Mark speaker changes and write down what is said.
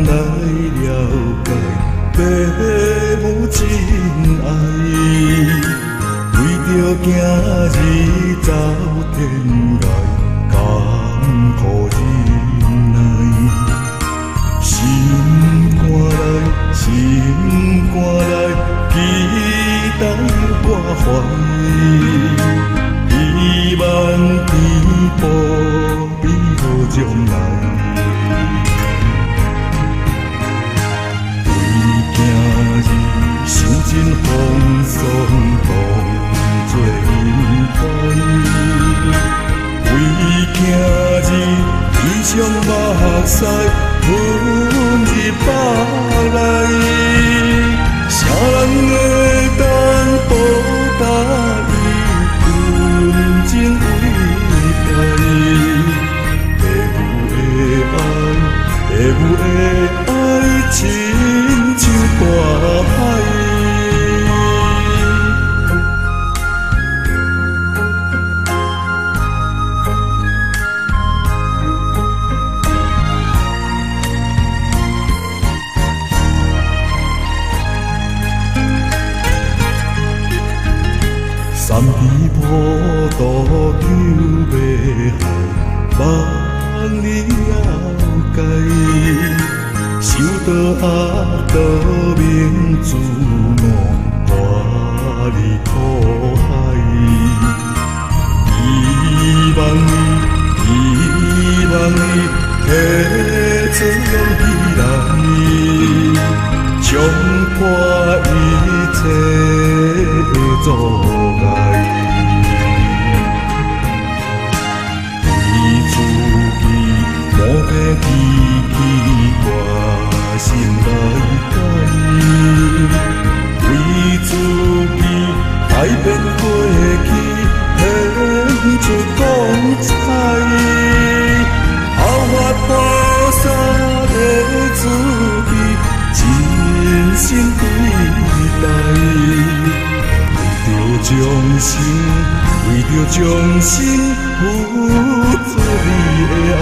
Speaker 1: 来了解父母真爱，为着今日走天涯，甘苦忍耐。心肝来，期待挂怀，希望天保庇好将来。为今日受尽风霜，当作应该。为今日披上目屎，混入腹内，啥人会当报答伊纯情伟大？父母的爱，亲像大海。三支普渡求要害，望你了解。受到恶道明自我，带你苦海。希望你提出勇气来，冲破一切阻碍。为自己莫被奇怪心来改，为自己改变过去，献出光彩。后发菩萨的慈悲，真心对待。为着将心付出你的爱。